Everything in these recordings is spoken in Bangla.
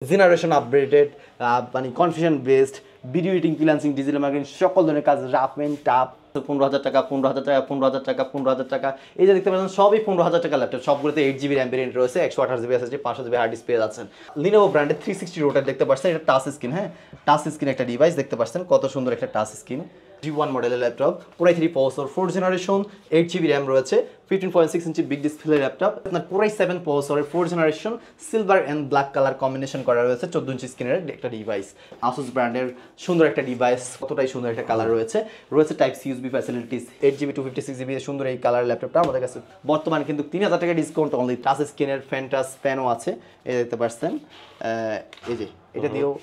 জেনারেশন আপডেটেড মানে confusion based video editing freelancing digital marketing সকল ধরনের কাজ রাফ এন্ড টাফ 15,000 টাকা 15,000 টাকা 15,000 টাকা 15,000 টাকা এই যে দেখতে পাচ্ছেন সবই 15,000 টাকা ল্যাপটপ সবগুলোতে 8GB র্যাম ভেরিয়েন্ট রয়েছে 128GB SSD 500GB hard disk পেয়ে যাচ্ছেন লিনোভো ব্র্যান্ডের 360 রোটার দেখতে পাচ্ছেন এটা টাচ স্ক্রিন হ্যাঁ টাচ স্ক্রিন একটা ডিভাইস দেখতে পাচ্ছেন কত সুন্দর একটা টাচ স্ক্রিন G1 মডেলের laptop Core i3 processor 4th generation 8GB RAM রয়েছে 15.6 ইঞ্চি বিগ ডিসপ্লে ল্যাপটপ আপনার Core i7 প্রসেসরের 4th generation silver and black colour combination করা রয়েছে 14 ইঞ্চি স্ক্রিনের একটা ডিভাইস Asus ব্র্যান্ডের সুন্দর একটা ডিভাইস কতটাই সুন্দর একটা কালার রয়েছে type C USB facilities 8GB 256GB সুন্দর এই কালার ল্যাপটপটা আমাদের কাছে বর্তমানে কিন্তু 3,000 টাকা ডিসকাউন্ট অনলি টাচ স্ক্রিনের ফ্যান্টাস প্যানও আছে এই দেখতে পাচ্ছেন এই যে এটা দিয়েও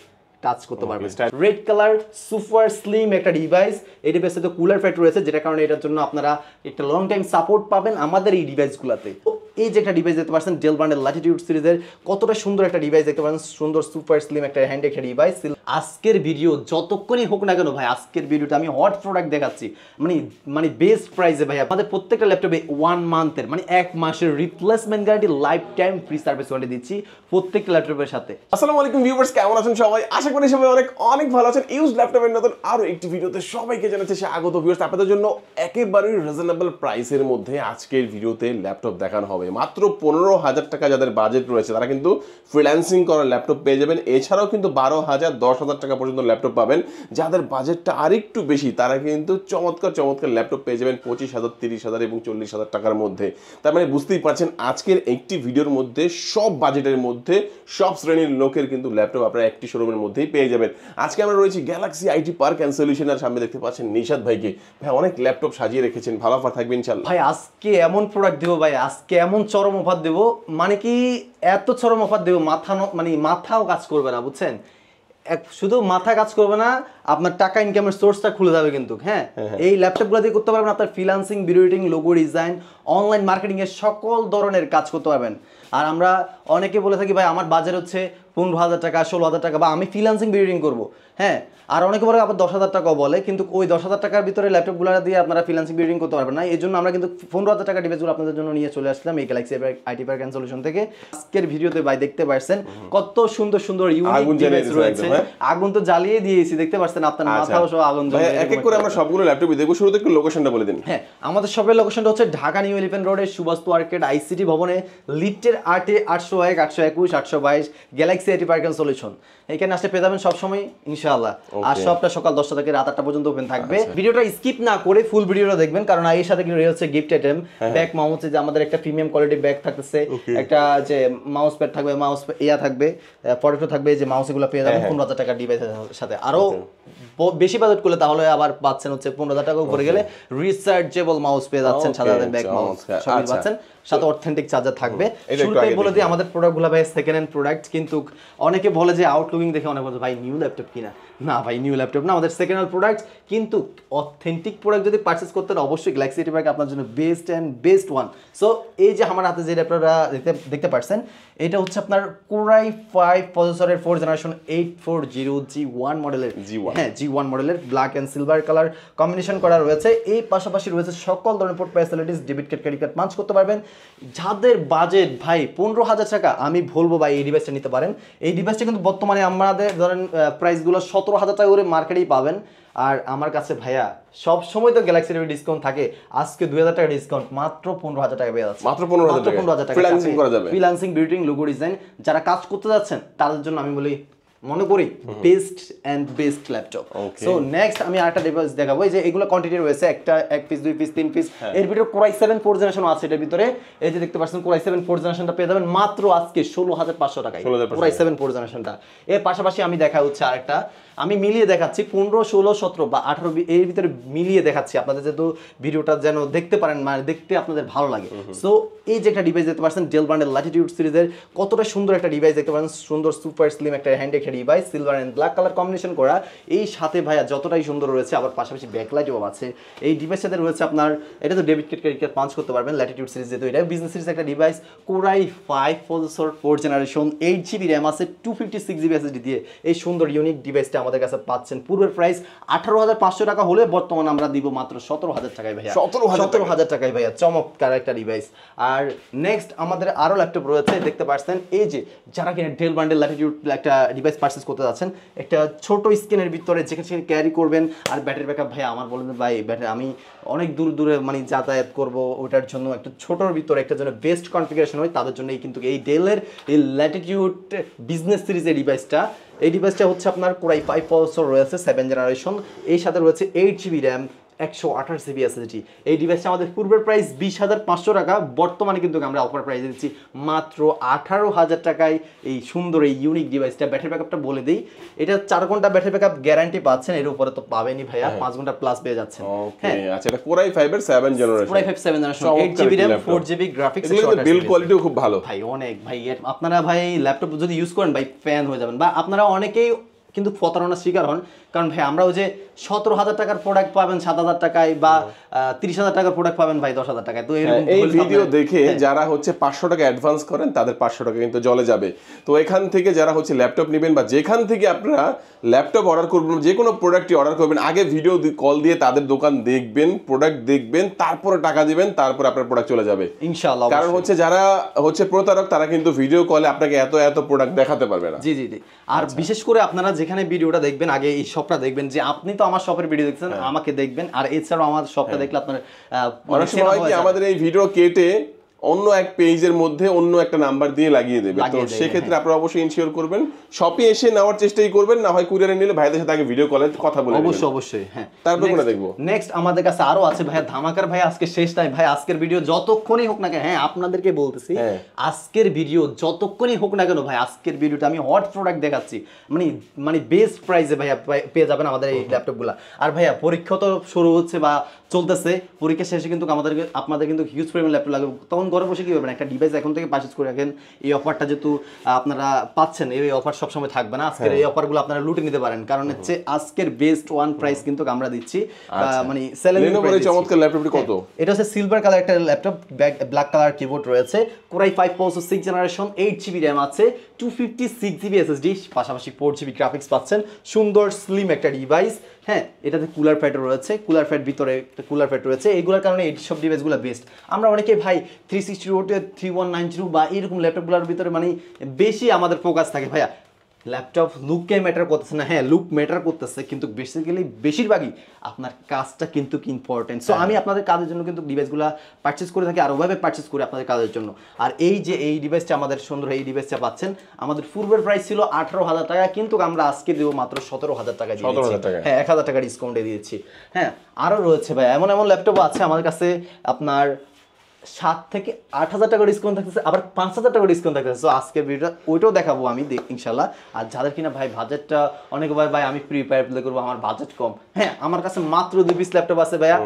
টাচ করতে পারবেন রেড কালার সুপার স্লিম একটা ডিভাইস এই ডিভাইসে তো কুলার ফ্যাট রয়েছে যেটা কারণে এটার জন্য আপনারা একটা লং টাইম সাপোর্ট পাবেন আমাদের এই ডিভাইসগুলোতে এই যে একটা ডিভাইস দেখতে পাচ্ছেন ডেল ব্র্যান্ডের ল্যাটিটিউড সিরিজের কতটা সুন্দর একটা ডিভাইস দেখতে পাচ্ছেন সুন্দর সুপার স্লিম একটা হ্যান্ড একটা ডিভাইস আজকের ভিডিও যতক্ষণই হোক না কেন ভাই আজকের ভিডিওতে আমি হট প্রোডাক্ট দেখাচ্ছি মানে বেস্ট প্রাইসে ভাই আমাদের প্রত্যেকটা ল্যাপটপে 1 মান্থের মানে 1 মাসের replacement guarantee life time free service warranty দিচ্ছি প্রত্যেকটা ল্যাপটপের সাথে আসসালামু আলাইকুম ভিউয়ার্স কেমন আছেন সবাই আশা করি সবাই অনেক ভালো আছেন ইউজ ল্যাপটপের নতুন আরো একটি ভিডিওতে সবাইকে জানাচ্ছি স্বাগত ভিউয়ার্স আপনাদের জন্য একেবারেই রিজনেবল প্রাইসের মধ্যে আজকের ভিডিওতে ল্যাপটপ দেখানো হবে মাত্র 15,000 টাকা যাদের বাজেট রয়েছে তারা কিন্তু ফ্রিল্যান্সিং করার ল্যাপটপ পেয়ে যাবেন এছাড়াও কিন্তু 12,000 10,000 টাকা পর্যন্ত ল্যাপটপ পাবেন যাদের বাজেটটা আরেকটু বেশি তারা কিন্তু চমৎকার ল্যাপটপ পেয়ে যাবেন 25,000 30,000 এবং 40,000 টাকার মধ্যে তার মানে বুঝতেই পারছেন আজকের একটি ভিডিওর মধ্যে সব বাজেটের মধ্যে সব শ্রেণীর লোকের কিন্তু ল্যাপটপ আপনারা একটি শোরুমের মধ্যেই পেয়ে যাবেন আজকে আমরা রয়েছি গ্যালাক্সি আইটি পার্ক এন্ড সলিউশনের সামনে দেখতে পাচ্ছেন নিশাদ ভাইকে ভাই অনেক ল্যাপটপ সাজিয়ে রেখেছেন ভালো অফার থাকবে ইনশাআল্লাহ ভাই আজকে এমন প্রোডাক্ট দেব ভাই আজকে এমন চরম অফার দেব মানে কি এত চরম অফার দেব মাথাও কাজ করবে না বুঝছেন শুধু মাথা কাজ করবে না আপনার টাকা ইনকামের সোর্সটা খুলে যাবে কিন্তু হ্যাঁ এই ল্যাপটপগুলো দিয়ে করতে পারবেন আপনার freelancing video editing logo design online marketing এর সকল ধরনের কাজ করতে পারবেন আর আমরা অনেকে বলে থাকি ভাই আমার বাজেট হচ্ছে 15,000 টাকা 16,000 টাকা বা আমি ফ্রিল্যান্সিং ভিডিও এডিটিং করবো হ্যাঁ আর অনেকে বলে আবার 10,000 টাকাও বলে কিন্তু ওই 10,000 টাকার ভিতরে ল্যাপটপগুলো দিয়ে আপনারা ফ্রিল্যান্সিং ভিডিও এডিটিং করতে পারবেন না এই জন্য আমরা কিন্তু 15,000 টাকা ডিভাইসগুলো আপনাদের জন্য নিয়ে চলে আসলাম এই galaxy IT park and solution থেকে আজকের ভিডিওতে ভাই দেখতে পাচ্ছেন কত সুন্দর সুন্দর ইউনিক ডিভাইস রয়েছে আগুন তো জ্বালিয়ে দিয়েছি দেখতে পাচ্ছেন আপনার মাথাও সব আগুন জ্বলে এক এক করে আমরা সবগুলো ল্যাপটপ দেখব শুরুতে একটু লোকেশনটা বলে দিন হ্যাঁ আমাদের শপের লোকেশনটা হচ্ছে ঢাকা নিউ এলিফ্যান্ট রোডের সুবাস্তু আর্কেড আইসিটি ভবনে লিফটের 801 821 822 galaxy IT park and solution এখানে আসলে পেয়ে যাবেন সবসময় ইনশাআল্লাহ আর সবটা সকাল 10টা থেকে রাত 8টা পর্যন্ত ওপেন থাকবে ভিডিওটা স্কিপ না করে ফুল ভিডিওটা দেখবেন কারণ এর সাথে কিন্তু রয়েছে গিফট আইটেম ব্যাক মাউস যে আমাদের একটা প্রিমিয়াম কোয়ালিটি ব্যাগ থাকতেছে একটা যে মাউস প্যাড থাকবে মাউস ইয়া থাকবে প্রোডাক্টও থাকবে যে মাউস এগুলো পেয়ে যাবেন 15,000 টাকা ডিভাইসের সাথে আরো বেশি বাজেট করলে তাহলে আবার পাচ্ছেন হচ্ছে 15,000 টাকা উপরে গেলে রিচার্জেবল মাউস পেয়ে যাচ্ছেন সাথে ব্যাক মাউস সবই পাচ্ছেন সাথে অথেন্টিক চার্জার থাকবে শুরুতেই বলে দিই আমাদের প্রোডাক্টগুলো ভাই সেকেন্ড হ্যান্ড প্রোডাক্ট কিন্তু অনেকে বলে যে আউটলুকিং দেখে অনেক বলে ভাই নিউ ল্যাপটপ কিনা না ভাই নিউ ল্যাপটপ না আমাদের সেকেন্ড হ্যান্ড প্রোডাক্ট কিন্তু অথেন্টিক প্রোডাক্ট যদি পারচেজ করতেন অবশ্যই গ্যালাক্সি আইটি পার্ক আপনার জন্য বেস্ট ওয়ান সো এই যে আমার হাতে যে ল্যাপটপটা দেখতে পাচ্ছেন এটা হচ্ছে আপনার Core i5 প্রসেসরের 4th জেনারেশন 840G1 মডেলের হ্যাঁ G1 মডেলের black and silver colour combination করা রয়েছে এই পাশাপাশি রয়েছে সকল ধরনের port facilities debit card credit card punch করতে পারবেন যাদের বাজেট ভাই 15,000 টাকা আমি বলবো ভাই এই ডিভাইসটা নিতে পারেন এই ডিভাইসটা কিন্তু বর্তমানে আমাদের ধরেন প্রাইসগুলো 17,000 টাকা করে মার্কেটেই পাবেন আর আমার কাছে ভাইয়া সব সময় তো গ্যালাক্সি এর ডিসকাউন্ট থাকে আজকে 2,000 টাকা ডিসকাউন্ট মাত্র 15,000 টাকা পেয়ে যাচ্ছে মাত্র 15,000 টাকা ফ্রিল্যান্সিং করা যাবে ফ্রিল্যান্সিং বিল্ডিং লোগো ডিজাইন যারা কাজ করতে যাচ্ছেন তাদের জন্য আমি বলি মনে করি বেস্ট ল্যাপটপ সো নেক্সট আমি আরেকটা ডিভাইস দেখাবো এই যে এগুলো কোয়ান্টিটি রয়েছে একটা এক পিস দুই পিস তিন পিস এর ভিতরে Core i7 4th জেনারেশন আছে এর ভিতরে এই যে দেখতে পাচ্ছেন Core i7 4th জেনারেশনটা পেয়ে যাবেন মাত্র আজকে 16,500 টাকায় Core i7 4th জেনারেশনটা এর পাশাপাশি আমি দেখা হচ্ছে আরেকটা আমি মিলিয়ে দেখাচ্ছি 15 16 17 বা 18 এর ভিতরে মিলিয়ে দেখাচ্ছি আপনাদের যেহেতু ভিডিওটা যেন দেখতে পারেন মানে দেখতে আপনাদের ভালো লাগে সো এই যে একটা ডিভাইস দেখতে পাচ্ছেন ডেল ব্র্যান্ডের ল্যাটিটিউড সিরিজের কতটা সুন্দর একটা ডিভাইস দেখতে পাচ্ছেন সুন্দর সুপার স্লিম একটা হ্যান্ড একটা device, silver and black colour combination করা। এই সাথে ভাইয়া যতটাই সুন্দর রয়েছে, আবার পাশাপাশি ব্যাকলাইটও আছে। এই ডিভাইসের সাথে রয়েছে আপনার, এটা তো debit card credit card punch করতে পারবেন, ল্যাটিটিউড সিরিজ যেহেতু এটা বিজনেস সিরিজ একটা device. Core i 5 processor 4 generation, 8GB RAM আছে, 256GB SSD দিয়ে এই সুন্দর ইউনিক ডিভাইসটা আমাদের কাছে পাচ্ছেন। পূর্বের প্রাইস 18,500 টাকা হলে বর্তমানে আমরা দিব মাত্র 17,000 টাকায় ভাইয়া। 17,000 টাকায় ভাইয়া, চমৎকার একটা ডিভাইস। আর নেক্সট আমাদের আরো ল্যাপটপ রয়েছে, দেখতে পাচ্ছেন এই যে যারা কিনা ডেল বান্ডেল ল্যাটিটিউড একটা ডিভাইস পারচেজ করতে যাচ্ছেন, একটা ছোট স্ক্রিনের ভিতরে যেখানে সেখানে ক্যারি করবেন। আর ব্যাটারি ব্যাকআপ ভাইয়া আমার বলেন ভাই, ব্যাটারি আমি অনেক দূরে মানে যাতায়াত করব, ওটার জন্য একটা ছোটোর ভিতরে একটা জন্য বেস্ট কনফিগারেশন হয়, তাদের জন্য কিন্তু এই ডেলের এই ল্যাটিটিউড বিজনেস সিরিজের ডিভাইসটা। এই ডিভাইসটা হচ্ছে আপনার কোরাই 5 প্রসেসর রয়েছে 7 জেনারেশন, এই সাথে রয়েছে 8GB র্যাম, 128GB SSD। এই ডিভাইসটা আমাদের পূর্বের প্রাইস 20,500 টাকা, বর্তমানে কিন্তু আমরা অফার প্রাইসে দিচ্ছি মাত্র 18,000 টাকায় এই সুন্দর এই ইউনিক ডিভাইসটা। ব্যাটারি ব্যাকআপটা বলে দিই, এটা 4 ঘন্টা ব্যাটারি ব্যাকআপ গ্যারান্টি পাচ্ছেন, এর উপরে তো পাবেনই ভাইয়া, 5 ঘন্টা প্লাস পেয়ে যাচ্ছেন। হ্যাঁ আচ্ছা, এটা কোরাই 5 এর 7 generation, core i 5 7 generation, 8GB RAM, 4GB graphics. এগুলোর বিল্ড কোয়ালিটিও খুব ভালো ভাই, অনেক ভাই। আপনারা ভাই ল্যাপটপ যদি ইউজ করেন ভাই ফ্যান হয়ে যাবেন, বা আপনারা অনেকেই কিন্তু প্রতারণার শিকার হন, কারণ ভাই আমরা ওই যে 17,000 টাকার প্রোডাক্ট পাবেন 7,000 টাকায়, বা 30,000 টাকার প্রোডাক্ট পাবেন ভাই 10,000 টাকায়। তো এই ভিডিও দেখে যারা হচ্ছে 500 টাকা অ্যাডভান্স করেন, তাদের 500 টাকা কিন্তু জলে যাবে। তো এখান থেকে যারা হচ্ছে ল্যাপটপ নেবেন, বা যেখান থেকে আপনারা ল্যাপটপ অর্ডার করবেন, যে কোনো প্রোডাক্টই অর্ডার করবেন, আগে ভিডিও কল দিয়ে তাদের দোকান দেখবেন, প্রোডাক্ট দেখবেন, তারপরে টাকা দিবেন, তারপরে আপনার প্রোডাক্ট চলে যাবে ইনশাআল্লাহ। কারণ হচ্ছে যারা হচ্ছে প্রতারক, তারা কিন্তু ভিডিও কলে আপনাকে এত প্রোডাক্ট দেখাতে পারবে না। জি। আর বিশেষ করে আপনারা যেখানে ভিডিওটা দেখবেন, আগে এই শপটা দেখবেন, যে আপনি তো আমার শপের ভিডিও দেখছেন, আমাকে দেখবেন। আর এছাড়াও আমার শপটা দেখলে আপনার অনেক সময় কি আমাদের এই ভিডিও কেটে অন্য এক পেজের মধ্যে অন্য একটা নাম্বার দিয়ে লাগিয়ে দেবে, তো সেক্ষেত্রে আপনারা অবশ্যই ইনশিওর করবেন, শপে এসে নেওয়ার চেষ্টাই করবেন, না হয় কুরিয়ারে নিলে ভাইদের সাথে আগে ভিডিও কলে কথা বলে অবশ্যই। হ্যাঁ, তারপর কোনটা দেখবো? নেক্সট আমাদের কাছে আরো আছে ভাইয়া ধামাকার। ভাই আজকে শেষ টাইম ভাই, আজকের ভিডিও যতক্ষণই হোক না কেন, হ্যাঁ আপনাদেরকে বলতেছি, আজকের ভিডিও যতক্ষণই হোক না কেন ভাই, আজকের ভিডিওটা আমি হট প্রোডাক্ট দেখাচ্ছি, মানে বেস্ট প্রাইসে ভাইয়া পেয়ে যাবেন আমাদের এই ল্যাপটপগুলো। আর ভাইয়া পরীক্ষা তো শুরু হচ্ছে বা চলতেছে, পরীক্ষা শেষে কিন্তু আপনাদের কিন্তু হিউজ পরিমাণ ল্যাপটপ লাগবে, তখন ঘরে বসে কি করবেন, একটা ডিভাইস এখন থেকে পারচেজ করে রাখেন। এই অফারটা যেহেতু আপনারা পাচ্ছেন, এই অফার সবসময় থাকবে না, আজকের এই অফারগুলো আপনারা লুটে নিতে পারেন, কারণ হচ্ছে আজকের বেস্ট ওয়ান প্রাইস কিন্তু আমরা দিচ্ছি, মানে Lenovo চমৎকার ল্যাপটপটি কত? এটা হচ্ছে সিলভার কালার একটা ল্যাপটপ, ব্ল্যাক কালার কিবোর্ড রয়েছে, core i 5 processor 6 generation, 8GB RAM আছে, 256GB SSD, পাশাপাশি 4GB গ্রাফিক্স পাচ্ছেন। সুন্দর স্লিম একটা ডিভাইস। হ্যাঁ, এটাতে কুলার ফ্যাট রয়েছে, কুলার ফ্যাট ভিতরে একটা কুলার ফ্যাট রয়েছে, এইগুলোর কারণে এই সব ডিভাইসগুলো বেস্ট। আমরা অনেকে ভাই 360 ওয়াটের 3190 বা এরকম ল্যাপটপগুলোর ভিতরে মানে বেশি আমাদের ফোকাস থাকে ভাইয়া, ল্যাপটপ লুককে ম্যাটার করতেছে না, হ্যাঁ লুক ম্যাটার করতেছে, কিন্তু বেসিক্যালি বেশিরভাগই আপনার কাজটা কিন্তু ইম্পর্টেন্ট। সো আমি আপনাদের কাজের জন্য কিন্তু ডিভাইসগুলো পারচেজ করে থাকি, আর ওভাবে পারচেজ করি আপনাদের কাজের জন্য। আর এই যে এই ডিভাইসটা আমাদের সুন্দর, এই ডিভাইসটা পাচ্ছেন, আমাদের পূর্বের প্রাইস ছিল 18,000 টাকা, কিন্তু আমরা আজকে দেবো মাত্র 17,000 টাকা দিয়েছি। হ্যাঁ, 1,000 টাকা ডিসকাউন্টে দিয়েছি। হ্যাঁ, আরও রয়েছে ভাই এমন ল্যাপটপ আছে আমার কাছে, আপনার 7 থেকে 8,000 টাকা ডিসকাউন্ট থাকতেছে, আবার 5,000 টাকা ডিসকাউন্ট থাকতেছে। সো আজকের ভিডিওটা ওইটাও দেখাবো আমি ইনশাল্লাহ। আর যাদের কিনা ভাই বাজেটটা অনেক, ভাই আমি প্রিপেয়ার প্লে করবো, আমার বাজেট কম, হ্যাঁ আমার কাছে মাত্র 2 পিস ল্যাপটপ আছে ভাইয়া,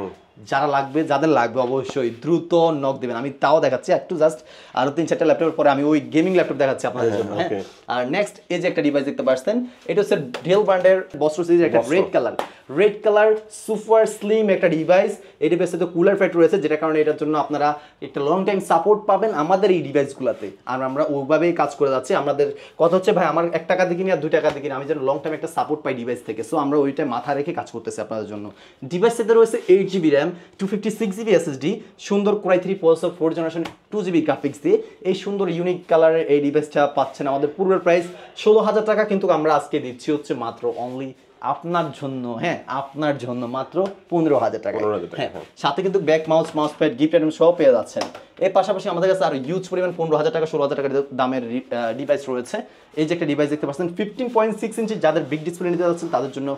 যাদের লাগবে অবশ্যই দ্রুত নক দেবেন। আমি তাও দেখাচ্ছি একটু, জাস্ট আরো 3-4টা ল্যাপটপের পরে আমি ওই গেমিং ল্যাপটপ দেখাচ্ছি আপনাদের জন্য। হ্যাঁ, আর নেক্সট এই যে একটা ডিভাইস দেখতে পাচ্ছেন, এটা হচ্ছে ডেল ব্র্যান্ডের বস্ত্র সিরিজের একটা রেড কালার সুপার স্লিম একটা ডিভাইস। এই ডিভাইসে তো কুলার ফ্যাট রয়েছে, যেটার কারণে এটার জন্য আপনারা একটা লং টাইম সাপোর্ট পাবেন আমাদের এই ডিভাইসগুলোতে। আর আমরা ওইভাবেই কাজ করে যাচ্ছি। আমাদের কথা হচ্ছে ভাই আমার 1 টাকা দিয়ে কিনি আর 2 টাকা দিয়ে কিনি, আমি যেন লং টাইম একটা সাপোর্ট পাই ডিভাইস থেকে। সো আমরা ওইটাই মাথা রেখে কাজ করতেছি আপনাদের জন্য। ডিভাইসেতে রয়েছে 8GB র্যাম, 256GB SSD, সুন্দর core i 3 processor 4 generation, 2GB graphics দিয়ে এই সুন্দর ইউনিক কালারের এই ডিভাইসটা পাচ্ছেন। আমাদের পূর্বের প্রাইস 16,000 টাকা, কিন্তু আমরা আজকে দিচ্ছি হচ্ছে মাত্র অনলি আপনার জন্য, হ্যাঁ আপনার জন্য মাত্র 15,000 টাকা। হ্যাঁ, সাথে কিন্তু back mouse pad gift item সব পেয়ে যাচ্ছেন। এর পাশাপাশি আমাদের কাছে আর হিউজ পরিমাণ 15,000 টাকা 16,000 টাকার দামের ডিভাইস রয়েছে। এই যে একটা ডিভাইস দেখতে পাচ্ছেন 15.6 ইঞ্চি, যাদের বিগ ডিসপ্লে নিতে যাচ্ছেন তাদের জন্য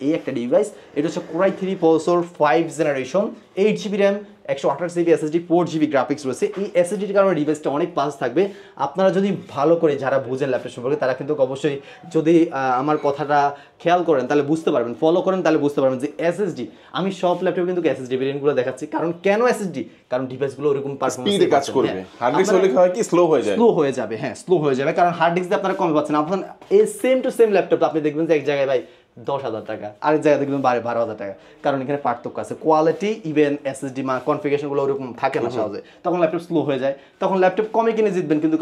এই একটা ডিভাইস। এটা হচ্ছে core i 3 processor 5 generation, 8GB RAM, 128GB SSD, 4GB graphics রয়েছে। এই SSDর কারণে ডিভাইসটা অনেক ফাস্ট থাকবে। আপনারা যদি ভালো করে যারা বুঝেন ল্যাপটপ সম্পর্কে তারা কিন্তু অবশ্যই যদি আমার কথাটা খেয়াল করেন তাহলে বুঝতে পারবেন, ফলো করেন তাহলে বুঝতে পারবেন যে SSD, আমি সব ল্যাপটপে কিন্তু SSD ভেরিয়েন্টগুলো দেখাচ্ছি। কারণ কেন SSD? কারণ ডিভাইসগুলো ওরকম স্পিডে কাজ করবে। হার্ড ডিস্ক হলে হয় কি স্লো হয়ে যায়, স্লো হয়ে যাবে। হ্যাঁ, স্লো হয়ে যাবে, কারণ হার্ড ডিস্ক দিয়ে আপনারা কমে পাচ্ছেন। আপনার এই সেম টু সেম ল্যাপটপ আপনি দেখবেন যে এক জায়গায় ভাই 10,000 টাকা, আরেক জায়গায় দেখবেন 12,000 টাকা, কারণ এখানে পার্থক্য আছে। কোয়ালিটি ইভেন SSD কনফিগারেশনগুলো ওরকম থাকে না সহজে, তখন ল্যাপটপ স্লো হয়ে যায়। তখন ল্যাপটপ কমে কিনে জিতবেন, কিন্তু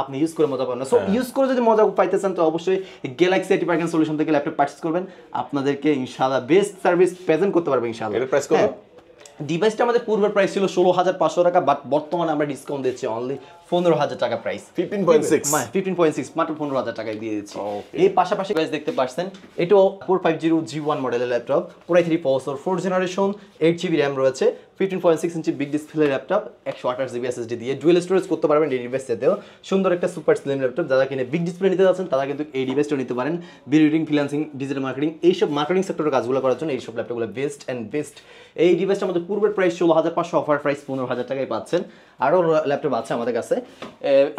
আপনি ইউজ করে মজা পাবেন না। সো ইউজ করে যদি মজা পাইতে চান তো অবশ্যই গ্যালাক্সি এটি সলিউশন থেকে ল্যাপটপ পারচেজ করবেন। আপনাদেরকে ইনশাআল্লাহ বেস্ট সার্ভিস প্রেজেন্ট করতে পারবে ইনশাআল্লাহ। এর প্রাইস কত? ডিভাইসটা আমাদের পূর্বের প্রাইস ছিল 16,500 টাকা, বাট বর্তমানে আমরা ডিসকাউন্ট দিচ্ছি অনলি 15,000 টাকা প্রাইস। 15.6 মাত্র 15,000 টাকায় দিয়ে দিচ্ছি। এই পাশাপাশি ডিভাইস দেখতে পাচ্ছেন, এটাও 450G1 মডেলের laptop, core i 3 processor, 4 generation, 8GB RAM রয়েছে, 15.6 inch big display laptop, 128GB SSD দিয়ে ডুয়েল স্টোরেজ করতে পারবেন এই ডিভাইসটাতেও। সুন্দর একটা সুপার স্লিম ল্যাপটপ। যারা কিনে বিগ ডিসপ্লে নিতে যাচ্ছেন তারা কিন্তু এই ডিভাইসটা নিতে পারেন। বিল্ডিং, ফ্রিল্যান্সিং, ডিজিটাল মার্কেটিং, এইসব মার্কেটিং সেক্টরের কাজগুলো করার জন্য এইসব ল্যাপটপগুলো বেস্ট অ্যান্ড বেস্ট। এই ডিভাইসটা আমাদের পূর্বের প্রাইস 16,500, অফার প্রাইস 15,000 টাকায় পাচ্ছেন। আরও ল্যাপটপ আছে আমাদের কাছে।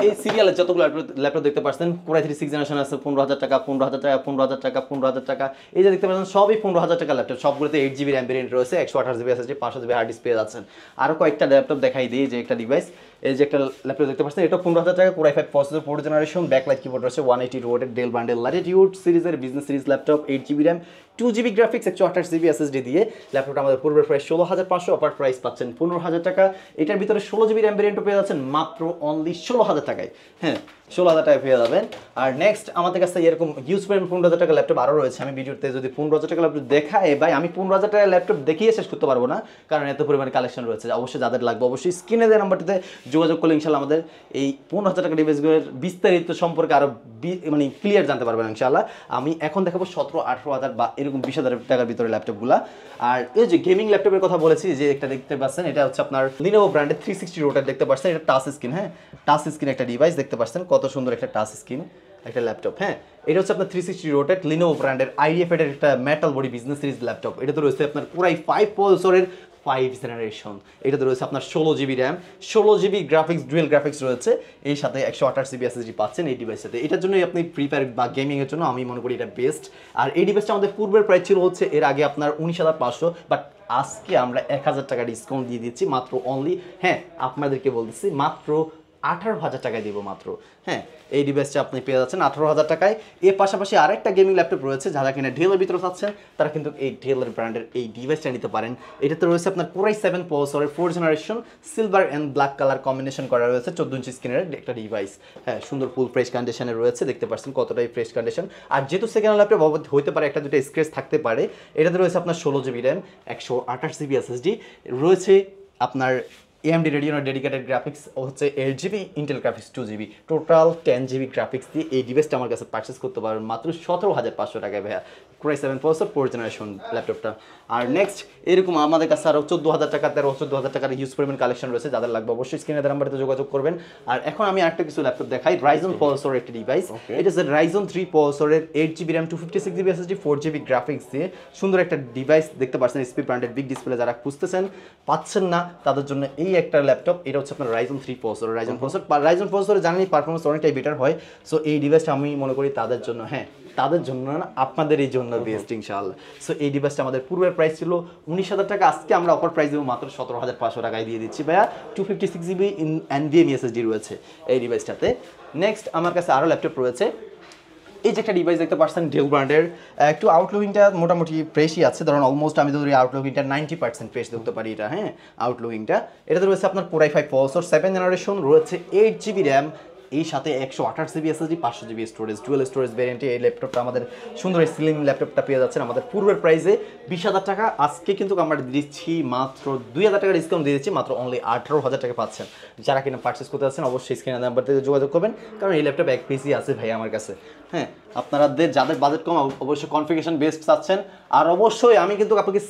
এই সিরিয়ালের যতগুলো ল্যাপটপ দেখতে পাচ্ছেন, কোরাই 3 6 জেনারেশন আছে 15,000 টাকা, 15,000 টাকা, 15,000 টাকা, 15,000 টাকা। এই যে দেখতে পাচ্ছেন সবই 15,000 টাকা ল্যাপটপ। সবগুলোতে 8GB র্যাম ভেরিয়েন্ট রয়েছে, 128GB SSD, 500GB hard disk পেয়ে যাচ্ছেন। আরও কয়েকটা ল্যাপটপ দেখাই দিই। যে একটা ডিভাইস, এই যে একটা ল্যাপটপ দেখতে পাচ্ছেন, এটা 15,000 টাকা, core i 5 processor, 4 generation, backlight keyboard রয়েছে, 180 ওয়াটের ডেল ব্র্যান্ডের ল্যাটিটিউড সিরিজের business series laptop, 8GB RAM, 2GB graphics, 128GB SSD দিয়ে ল্যাপটপটা আমাদের পূর্বের প্রাইস 16,500, অফার প্রাইস পাচ্ছেন 15,000 টাকা। এটার ভিতরে 16GB র্যাম ভেরিয়েন্টও পেয়ে যাচ্ছেন মাত্র অনলি 16,000 টাকায়। হ্যাঁ, 16,000 টাকায় পেয়ে যাবেন। আর নেক্সট আমাদের কাছে এরকম ইউজ করেন 15,000 টাকা ল্যাপটপ আরও রয়েছে। আমি ভিডিওতে যদি 15,000 টাকা ল্যাপটপ দেখায় ভাই, আমি 15,000 টাকা ল্যাপটপ দেখিয়ে শেষ করতে পারবো না, কারণ এত পরিমাণে কালেকশন রয়েছে। অবশ্যই যাদের লাগবে অবশ্যই স্ক্রিনে দেওয়া নাম্বারটিতে যোগাযোগ করলে ইনশাল্লাহ আমাদের এই 15,000 টাকা ডিভাইসগুলোর বিস্তারিত সম্পর্কে আরও মানে ক্লিয়ার জানতে পারবেন ইনশাল্লাহ। আমি এখন দেখাবো 17-18,000 বা এরকম 20,000 টাকার ভিতরে ল্যাপটপগুলো। আর এই যে গেমিং ল্যাপটপের কথা বলেছি, যে একটা দেখতে পাচ্ছেন, এটা হচ্ছে আপনার লিনোভো ব্র্যান্ডের 360 রোটার দেখতে পাচ্ছেন। এটা টাচ স্ক্রিন, হ্যাঁ টাচ স্ক্রিন একটা ডিভাইস দেখতে পাচ্ছেন, কত সুন্দর একটা টাচ স্ক্রিন একটা ল্যাপটপ। হ্যাঁ, এটা হচ্ছে আপনার 360 রোটেট লিনোভো ব্র্যান্ডের IDF এর একটা metal body business series laptop. এটা তো রয়েছে আপনার কোরাই 5 প্রসেসরের 5 জেনারেশন। এটাতে রয়েছে আপনার 16GB RAM, 16GB graphics, dual graphics রয়েছে, এই সাথে 128GB SSD পাচ্ছেন এই ডিভাইসটাতে। এটার জন্যই আপনি ফ্রি ফায়ার বা গেমিংয়ের জন্য আমি মনে করি এটা বেস্ট। আর এই ডিভাইসটা আমাদের পূর্বের প্রাইস ছিল হচ্ছে এর আগে আপনার 19,500, বাট আজকে আমরা 1,000 টাকা ডিসকাউন্ট দিয়ে দিচ্ছি মাত্র অনলি, হ্যাঁ আপনাদেরকে বলতেছি মাত্র 18,000 টাকায় দিব মাত্র। হ্যাঁ, এই ডিভাইসটা আপনি পেয়ে যাচ্ছেন 18,000 টাকায়। এর পাশাপাশি আরেকটা গেমিং ল্যাপটপ রয়েছে, যারা কিনা ডেলের ভিতরে চাচ্ছেন তারা কিন্তু এই ডেলের ব্র্যান্ডের এই ডিভাইসটা নিতে পারেন। এটাতে রয়েছে আপনার কোরাই 7 প্রসেসরের 4 generation, silver and black colour combination করা রয়েছে, 14 ইঞ্চি স্ক্রিনের একটা ডিভাইস। হ্যাঁ, সুন্দর ফুল ফ্রেশ কন্ডিশনে রয়েছে, দেখতে পাচ্ছেন কতটাই ফ্রেশ কন্ডিশন। আর যেহেতু সেকেন্ড ল্যাপটপ হতে পারে একটা দুটো স্ক্র্যাচ থাকতে পারে, এটাতে রয়েছে আপনার 16GB র্যাম, 128GB SSD রয়েছে, আপনার AMD Radeon ডেডিকেটেড গ্রাফিক্স হচ্ছে 8GB, Intel graphics 2GB, total 10GB graphics দিয়ে এই ডিভাইসটা আমার কাছে পারচেস করতে পারবেন মাত্র 17,500 টাকায় ভাইয়া। কোরাই 7 প্রসেসর, 4 জেনারেশন ল্যাপটপটা। আর নেক্সট এরকম আমাদের কাছে আরও 14,000 টাকা, 13-14,000 টাকার হিউজ পরিমাণ কালেকশন রয়েছে, যাদের লাগবে অবশ্যই স্ক্রিনে দেওয়া নাম্বারে যোগাযোগ করবেন। আর এখন আমি আরেকটা কিছু ল্যাপটপ দেখাই, রাইজন প্রসেসরের একটি ডিভাইস। এটা হচ্ছে রাইজন 3 প্রসেসরের 8GB RAM, 256GB SSD, 4GB graphics দিয়ে সুন্দর একটা ডিভাইস দেখতে পাচ্ছেন। এসপি ব্র্যান্ডের বিগ ডিসপ্লে যারা খুঁজতেছেন পাচ্ছেন না তাদের জন্য এই একটা ল্যাপটপ। এটা হচ্ছে আপনার রাইজন 3 প্রসেসর। রাইজন প্রসেসরে জানেনই পারফরমেন্স অনেকটাই বেটার হয়। সো এই ডিভাইসটা আমি মনে করি তাদের জন্য, হ্যাঁ তাদের জন্য না, আপনাদের এই জন্য বেস্ট ইনশাআল্লাহ। সো এই ডিভাইসটা আমাদের পূর্বের প্রাইস ছিল 19,000 টাকা, আজকে আমরা অফার প্রাইস দেবো মাত্র 17,500 টাকায় দিয়ে দিচ্ছি ভাইয়া। 256GB NVMe SSD রয়েছে এই ডিভাইসটাতে। নেক্সট আমার কাছে আরও ল্যাপটপ রয়েছে। এই যে একটা ডিভাইস দেখতে পাচ্ছেন ডেল ব্র্যান্ডের, একটু আউটলুকিংটা মোটামুটি ফ্রেশই আছে, ধরুন অলমোস্ট আমি যদি আউটলুকিংটা 90% ফ্রেশ দেখতে পারি এটা। হ্যাঁ, আউটলুকিংটা এটাতে রয়েছে আপনার কোরাই 5 প্রসেসর, 7 জেনারেশন রয়েছে, 8GB র্যাম, এই সাথে 128GB SSD, 500GB storage, dual storage ভ্যারিয়েন্টে এই ল্যাপটপটা আমাদের সুন্দর স্লিম ল্যাপটপটা পেয়ে যাচ্ছেন আমাদের পূর্বের প্রাইসে 20,000 টাকা। আজকে কিন্তু আমরা দিচ্ছি মাত্র 2,000 টাকা ডিসকাউন্ট দিয়ে দিচ্ছি, মাত্র অনলি 18,000 টাকা পাচ্ছেন। যারা কিনা পারচেস করতে যাচ্ছেন অবশ্যই স্ক্রিনে নাম্বার থেকে যোগাযোগ করবেন, কারণ এই ল্যাপটপ 1 পিসি আছে ভাই আমার কাছে। হ্যাঁ, আপনাদের যাদের বাজেট কম অবশ্যই কনফিগারেশন বেস্ট চাচ্ছেন। আর অবশ্যই আমি কিন্তু আপনাকে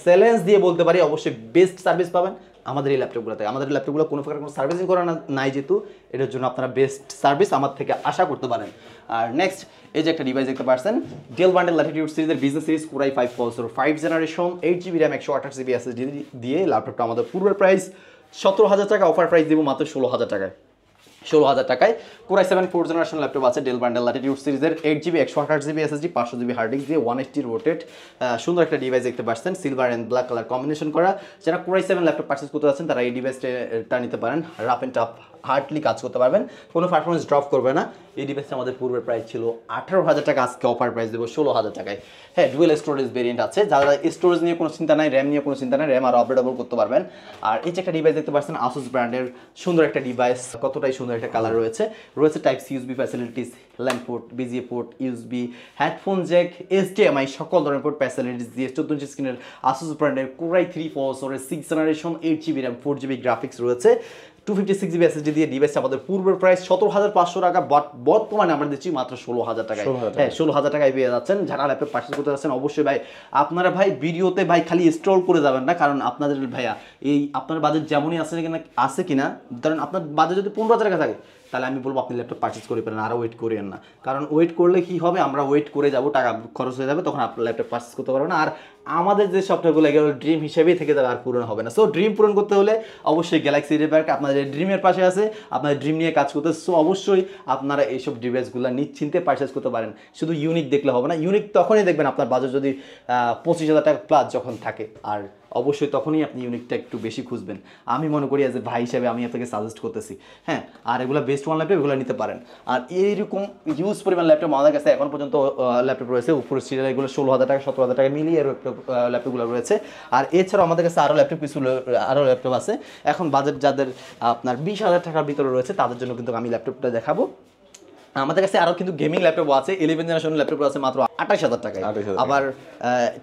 চ্যালেঞ্জ দিয়ে বলতে পারি অবশ্যই বেস্ট সার্ভিস পাবেন আমাদের এই ল্যাপটপগুলোতে। আমাদের ল্যাপটপগুলো কোনো প্রকার কোনো সার্ভিসিং করা নাই, যেহেতু এটার জন্য আপনারা বেস্ট সার্ভিস আমার থেকে আশা করতে পারেন। আর নেক্সট এই যে একটা ডিভাইস দেখতে পাচ্ছেন, ডেল বান্ডেল ল্যাটিটিউড সিরিজের business series core i 5 processor 5 generation 8GB RAM 128GB SSD দিয়ে ল্যাপটপটা আমাদের পূর্বের প্রাইস 17,000 টাকা, অফার প্রাইস দিব মাত্র 16,000 টাকায়। 16,000 টাকায় কোরাই 7 4th জেনারেশন ল্যাপটপ আছে ডেল বান্ডেল ল্যাটিটিউড সিরিজের 8GB 128GB SSD 500GB hard disk দিয়ে 180 রোটেট সুন্দর একটা ডিভাইস দেখতে পাচ্ছেন, silver and black colour combination করা। যারা কোরাই 7 ল্যাপটপ পারচেস করতে যাচ্ছেন তারা এই ডিভাইসটা নিতে পারেন, রাফ অ্যান্ড টাফ হার্ডলি কাজ করতে পারবেন, কোনো পারফরমেন্স ড্রপ করবে না। এই ডিভাইসটা আমাদের পূর্বের প্রাইস ছিল 18,000 টাকা, আজকে অফার প্রাইস দেবো 16,000 টাকায়। হ্যাঁ, ডুয়েল স্টোরেজ ভেরিয়েন্ট আছে, যারা স্টোরেজ নিয়ে কোনো চিন্তা নাই, র্যাম নিয়ে কোনো চিন্তা নাই, র্যাম আর আপগ্রেডেবল করতে পারবেন। আর এই যে একটা ডিভাইস দেখতে পাচ্ছেন আসুস ব্র্যান্ডের সুন্দর একটা ডিভাইস, কতটাই সুন্দর একটা কালার রয়েছে type C USB facilities, land port, VGA port, USB, headphone jack, HDMI সকল ধরনের পোর্ট ফ্যাসিলিটিস দিয়ে 14 ইঞ্চি স্ক্রিনের আসুস ব্র্যান্ডের কোরাই 3 প্রসেসরের 6 generation 8GB RAM 4GB graphics রয়েছে, 256GB SSD দিয়ে ডিভাইসটা আমাদের পূর্বের প্রাইস 17,500 টাকা, বর্তমানে আমরা দিচ্ছি মাত্র 16,000 টাকায়। হ্যাঁ, 16,000 টাকায় পেয়ে যাচ্ছেন। যারা ল্যাপটপ পারচেজ করতে যাচ্ছেন অবশ্যই ভাই আপনারা ভাই ভিডিওতে ভাই খালি স্ক্রল করে যাবেন না, কারণ আপনাদের ভাইয়া এই আপনার বাজেট যেমনই আছে কিনা ধরেন আপনার বাজেট যদি 15,000 টাকা থাকে তাহলে আমি বলবো আপনি ল্যাপটপ পারচেজ করে পারেন, আরও ওয়েট করেন না, কারণ ওয়েট করলে কি হবে, আমরা ওয়েট করে যাব, টাকা খরচ হয়ে যাবে, তখন আপনার ল্যাপটপ পারচেজ করতে পারবেন না। আর আমাদের যে সফটওয়্যারগুলো এগুলো ড্রিম হিসেবেই থেকে যাবে, আর পূরণ হবে না। সো ড্রিম পূরণ করতে হলে অবশ্যই গ্যালাক্সি রিপার্ক আপনাদের ড্রিমের পাশে আছে, আপনাদের ড্রিম নিয়ে কাজ করতে। সো অবশ্যই আপনারা এইসব ডিভাইসগুলো নিশ্চিন্তে পারচেজ করতে পারেন, শুধু ইউনিক দেখলে হবে না। ইউনিক তখনই দেখবেন আপনার বাজেট যদি 25,000 টাকা প্লাস যখন থাকে, আর অবশ্যই তখনই আপনি ইউনিকটা একটু বেশি খুঁজবেন। আমি মনে করি অ্যাজ এ ভাই হিসেবে আমি আপনাকে সাজেস্ট করতেছি। হ্যাঁ, আর এগুলো বেস্ট ওয়ান ল্যাপটপ, এগুলো নিতে পারেন। আর এইরকম ইউজ পরিমাণ ল্যাপটপ আমাদের কাছে এখন পর্যন্ত ল্যাপটপ রয়েছে, উপরে সিরিয়াল এগুলো 16,000 টাকা 17,000 টাকা মিলিয়ে ল্যাপটপগুলো রয়েছে। আর এছাড়াও আমাদের কাছে আরও ল্যাপটপ আছে। এখন বাজেট যাদের আপনার 20,000 টাকার ভিতরে রয়েছে তাদের জন্য কিন্তু আমি ল্যাপটপটা দেখাবো। আমাদের কাছে আরও কিন্তু গেমিং ল্যাপটপ আছে, 11 জেনারেশন ল্যাপটপ আছে মাত্র 28,000 টাকায়, আবার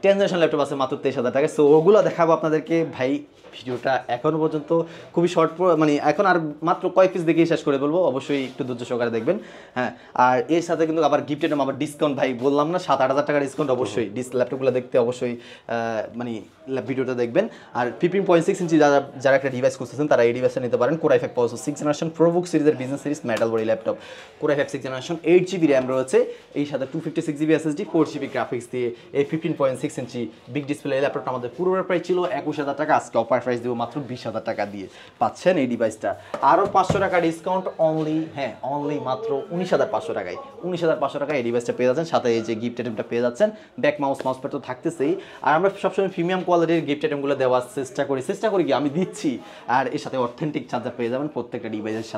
10 জেনারেশন ল্যাপটপ আছে মাত্র 23,000 টাকায়। সো ওগুলো দেখাবো আপনাদেরকে। ভাই ভিডিওটা এখনো পর্যন্ত খুবই শর্ট, মানে এখন আর মাত্র কয়েক পিস দেখেই শেষ করে বলবো, অবশ্যই একটু ধৈর্য সহকারে দেখবেন। হ্যাঁ, আর এর সাথে কিন্তু আবার গিফটেড আবার ডিসকাউন্ট, ভাই বললাম না 7-8,000 টাকার ডিসকাউন্ট, অবশ্যই ল্যাপটপগুলো দেখতে অবশ্যই মানে ভিডিওটা দেখবেন। আর 15.6 ইঞ্চি যারা একটা ডিভাইস খুঁজতেছেন তারা এই ডিভাইসটা নিতে পারেন। কোরাই 5 প্রসেসর 6 জেনারেশন প্রোবুক সিরিজের business series metal body laptop, core i 5 6 generation 8GB RAM রয়েছে, এই সাথে 256GB SSD 4GB গ্রাফিক্স দিয়ে এই 15.6 ইঞ্চি বিগ ডিসপ্লে ল্যাপটপটা আমাদের পূর্বের প্রাইস ছিল 21,000 টাকা, আজকে অফার প্রাইস দেবো মাত্র 20,000 টাকা দিয়ে পাচ্ছেন এই ডিভাইসটা। আরও 500 টাকা ডিসকাউন্ট অনলি, হ্যাঁ অনলি মাত্র 19,500 টাকায়। 19,500 টাকায় এই ডিভাইসটা পেয়ে যাচ্ছেন, সাথে এই যে গিফট আইটেমটা পেয়ে যাচ্ছেন, ব্যাক মাউস প্যাড তো থাকতেছেই। আর আমরা সবসময় প্রিমিয়াম কোয়ালিটির গিফট আইটেমগুলো দেওয়ার চেষ্টা করি কি আমি দিচ্ছি। আর এর সাথে অথেন্টিক চার্জার পেয়ে যাবেন প্রত্যেকটা ডিভাইসের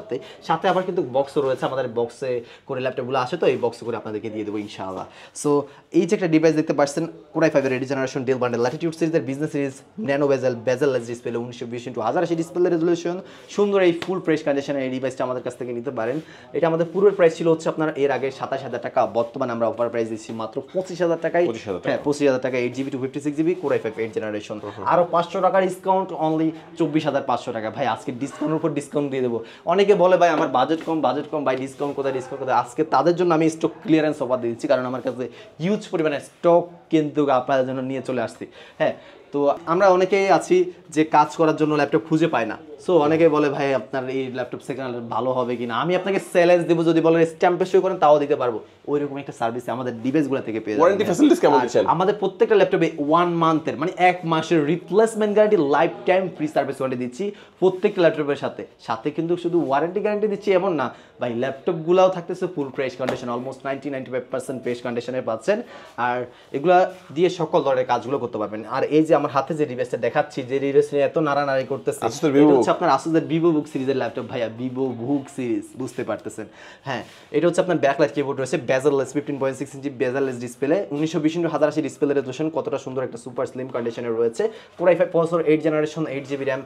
সাথে আবার কিন্তু বক্সও রয়েছে, আমাদের বক্সে করে ল্যাপটপগুলো আসে, তো এই বক্সে করে আপনাদেরকে দিয়ে দেবো ইনশাআল্লাহ। সো এই যে একটা ডিভাইস দেখতে পাচ্ছেন কোরাই 5 8 জেনারেশন ডেল বান্ডেল ল্যাটিটিউড সিরিজের business series nano bezelless display 1920x1080 display resolution, সুন্দর এই ফুল ফ্রেশ কন্ডিশনের এই ডিভাইসটা আমাদের কাছ থেকে নিতে পারেন। এটা আমাদের পূর্বের প্রাইস ছিল হচ্ছে আপনার এর আগে 27,000 টাকা, বর্তমানে আমরা অফার প্রাইস দিচ্ছি মাত্র 25,000 টাকায়। হ্যাঁ, 25,000 টাকা 8GB 256GB কোরাই 5 8 জেনারেশন, আরও 500 টাকার ডিসকাউন্ট অনলি 24,500 টাকা। ভাই আজকে ডিসকাউন্টের উপর ডিসকাউন্ট দিয়ে দেবো। অনেকে বলে ভাই আমার বাজেট কম ভাই ডিসকাউন্ট কোথায়। আজকে তাদের জন্য আমি স্টক ক্লিয়ারেন্স অফার দিয়ে দিচ্ছি, কারণ আমার কাছে হিউজ পরিমাণে স্টক কিন্তু আপনাদের জন্য নিয়ে চলে আসছি। হ্যাঁ, তো আমরা অনেকেই আছি যে কাজ করার জন্য ল্যাপটপ খুঁজে পায় না। সো অনেকে বলে ভাই আপনার এই ল্যাপটপ সেকেন্ড হ্যান্ড ভালো হবে কিনা, আমি আপনাকে চ্যালেঞ্জ দেবো, যদি বলেন স্ট্যাম্পে সই করেন তাও দিতে পারবো। ওইরকম একটা সার্ভিস আমাদের ডিভাইসগুলো থেকে পেয়ে যাবেন। ওয়ারেন্টি ফ্যাসিলিটিস কেমন দিচ্ছেন? আমাদের প্রত্যেকটা ল্যাপটপে 1 মান্থের মানে 1 মাসের replacement guarantee, life time free service warranty দিচ্ছি প্রত্যেকটা ল্যাপটপের সাথে কিন্তু শুধু ওয়ারেন্টি গ্যারান্টি দিচ্ছি এমন না ভাই, ল্যাপটপগুলোও থাকতেছে ফুল ফ্রেশ কন্ডিশন, অলমোস্ট 90-95% ফ্রেশ কন্ডিশনে পাচ্ছেন। আর এগুলা দিয়ে সকল ধরনের কাজগুলো করতে পারবেন। আর এই যে আমার হাতে যে ডিভাইসটা দেখাচ্ছি, যে ডিভাইস নিয়ে এত নাড়ানাড়ি করতেছে, এটা হচ্ছে আপনার আসুসের ভিভো বুক সিরিজের ল্যাপটপ। ভাইয়া ভিভো বুক সিরিজ বুঝতে পারতেছেন। হ্যাঁ, এটা হচ্ছে আপনার ব্যাকলাইট কিবোর্ড রয়েছে, bezelless 15.6 inch bezelless display, 1920x1080 display resolution, কতটা সুন্দর একটা সুপার স্লিম কন্ডিশনে রয়েছে। Core i 5 processor 8 generation 8GB RAM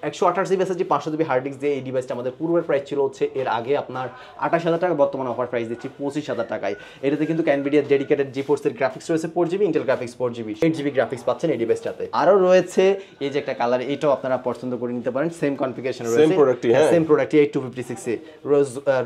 128GB SSD 500GB hard disk দিয়ে এই ডিভাইসটা আমাদের পূর্বের প্রাইস ছিল হচ্ছে এর আগে আপনার 28,000 টাকা, বর্তমানে অফার প্রাইস দিচ্ছি 25,000 টাকায়। এটাতে কিন্তু NVIDIA ডেডিকেটেড GeForce এর গ্রাফিক্স রয়েছে 4GB, Intel graphics 4GB, 8GB graphics পাচ্ছেন এই ডিভাইসটাতে। আরও রয়েছে এই যে একটা কালার, এটাও আপনারা পছন্দ করে নিতে পারেন, সেম কনফিগারেশন রয়েছে, সেম প্রোডাক্টই 8256 এ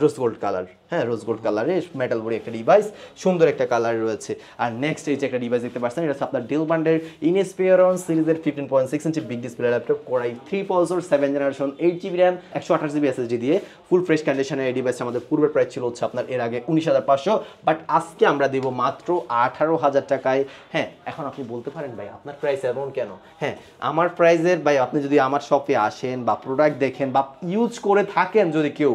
রোজ গোল্ড কালার। হ্যাঁ, রোজ গোল্ড কালারে মেটাল বডি একটা ডিভাইস, সুন্দর একটা কালার রয়েছে। আর নেক্সট এই যে একটা ডিভাইস দেখতে পাচ্ছেন, এটা হচ্ছে আপনার ডেল বান্ডেল ইনস্পিরন সিরিজের 15.6 inch big display laptop, core i 3 processor 7 generation 8GB RAM 128GB SSD দিয়ে ফুল ফ্রেশ কন্ডিশনের এই ডিভাইস আমাদের পূর্বের প্রাইস ছিল হচ্ছে আপনার এর আগে 19,500, বাট আজকে আমরা দেব মাত্র 18,000 টাকায়। হ্যাঁ, এখন আপনি বলতে পারেন ভাই আপনার প্রাইস এমন কেন? হ্যাঁ, আমার প্রাইসের ভাই আপনি যদি আমার শপে আসেন বা প্রোডাক্ট দেখেন বা ইউজ করে থাকেন যদি কেউ,